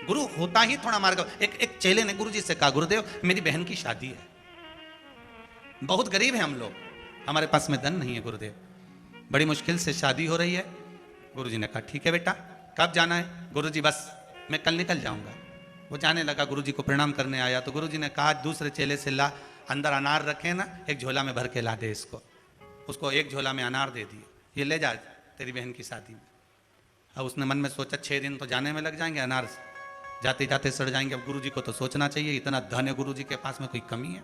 गुरु होता ही थोड़ा मार्ग। एक चेले ने गुरु जी से कहा, गुरुदेव मेरी बहन की शादी है, बहुत गरीब है हम लोग, हमारे पास में धन नहीं है गुरुदेव, बड़ी मुश्किल से शादी हो रही है। गुरु जी ने कहा ठीक है बेटा, कब जाना है? गुरु जी बस मैं कल निकल जाऊंगा। वो जाने लगा, गुरु जी को प्रणाम करने आया तो गुरु जी ने कहा दूसरे चेले से ला, अंदर अनार रखे ना, एक झोला में भर के ला दे इसको। उसको एक झोला में अनार दे दिए, ये ले जा तेरी बहन की शादी में। अब उसने मन में सोचा 6 दिन तो जाने में लग जाएंगे, अनार जाते जाते सड़ जाएंगे। अब गुरु जी को तो सोचना चाहिए, इतना धन है गुरु जी के पास में, कोई कमी है?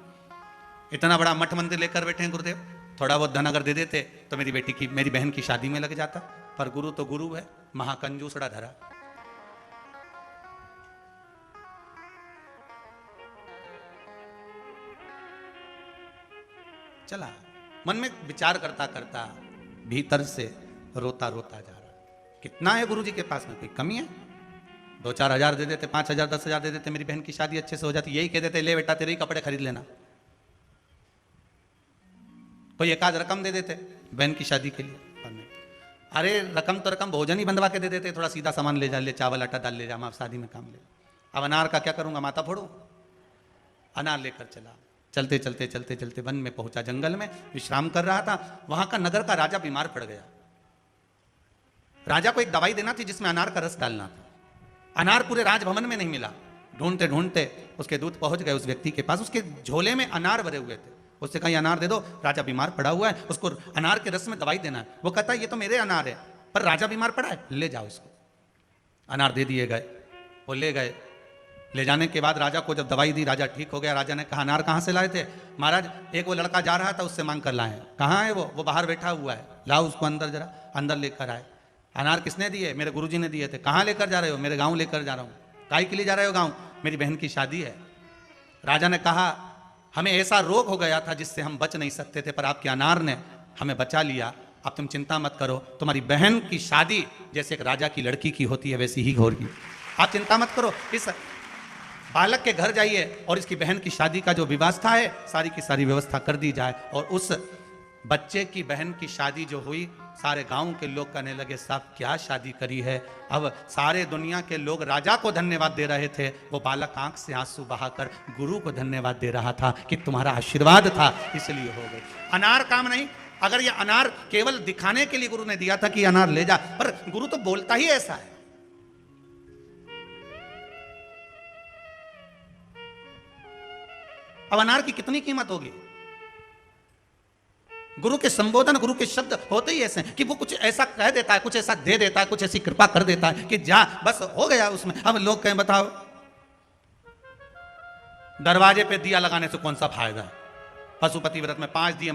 इतना बड़ा मठ मंदिर लेकर बैठे हैं गुरुदेव, थोड़ा बहुत धन अगर दे देते तो मेरी बहन की शादी में लग जाता। पर गुरु तो गुरु है, महाकंजूसड़ा धरा। चला मन में विचार करता करता भीतर से रोता रोता जा रहा, कितना है गुरु जी के पास में, कोई कमी है? 2-4 हजार दे देते, 5 हजार 10 हजार दे देते, मेरी बहन की शादी अच्छे से हो जाती। यही कह देते ले बेटा तेरे ही कपड़े खरीद लेना, कोई एक आध रकम दे देते बहन की शादी के लिए। अरे रकम तो रकम, भोजन ही बंधवा के दे देते, थोड़ा सीधा सामान ले जा, ले चावल आटा दाल ले जा, मैं शादी में काम ले। अब अनार का क्या करूंगा, माता फोड़ू? अनार लेकर चला, चलते चलते चलते चलते वन में पहुंचा, जंगल में विश्राम कर रहा था। वहां का नगर का राजा बीमार पड़ गया। राजा को एक दवाई देना थी जिसमें अनार का रस डालना था। अनार पूरे राजभवन में नहीं मिला, ढूंढते ढूंढते उसके दूत पहुंच गए उस व्यक्ति के पास, उसके झोले में अनार भरे हुए थे। उससे कहीं अनार दे दो, राजा बीमार पड़ा हुआ है, उसको अनार के रस में दवाई देना है। वो कहता है ये तो मेरे अनार है, पर राजा बीमार पड़ा है, ले जाओ इसको। अनार दे दिए गए, वो ले गए। ले जाने के बाद राजा को जब दवाई दी, राजा ठीक हो गया। राजा ने कहा अनार कहाँ से लाए थे? महाराज एक वो लड़का जा रहा था, उससे मांग कर लाए। कहाँ है वो बाहर बैठा हुआ है, लाओ उसको अंदर जरा। अंदर लेकर आए। अनार किसने दिए? मेरे गुरुजी ने दिए थे। कहाँ लेकर जा रहे हो? मेरे गाँव लेकर जा रहा हूँ। काहे के लिए जा रहे हो गाँव? मेरी बहन की शादी है। राजा ने कहा हमें ऐसा रोग हो गया था जिससे हम बच नहीं सकते थे, पर आपके अनार ने हमें बचा लिया। अब तुम चिंता मत करो, तुम्हारी बहन की शादी जैसे एक राजा की लड़की की होती है वैसी ही होगी। आप चिंता मत करो, इस बालक के घर जाइए और इसकी बहन की शादी का जो व्यवस्था है सारी की सारी व्यवस्था कर दी जाए। और उस बच्चे की बहन की शादी जो हुई, सारे गांव के लोग कहने लगे साहब क्या शादी करी है। अब सारे दुनिया के लोग राजा को धन्यवाद दे रहे थे, वो बालक आंख से आंसू बहाकर गुरु को धन्यवाद दे रहा था कि तुम्हारा आशीर्वाद था इसलिए हो गई। अनार काम नहीं, अगर ये अनार केवल दिखाने के लिए गुरु ने दिया था कि अनार ले जा, पर गुरु तो बोलता ही ऐसा है। अब अनार की कितनी कीमत होगी? गुरु के संबोधन, गुरु के शब्द होते ही ऐसे हैं कि वो कुछ ऐसा कह देता है, कुछ ऐसा दे देता है, कुछ ऐसी कृपा कर देता है कि जा बस हो गया उसमें। अब लोग कहें बताओ दरवाजे पे दिया लगाने से कौन सा फायदा है? पशुपति व्रत में 5 दिए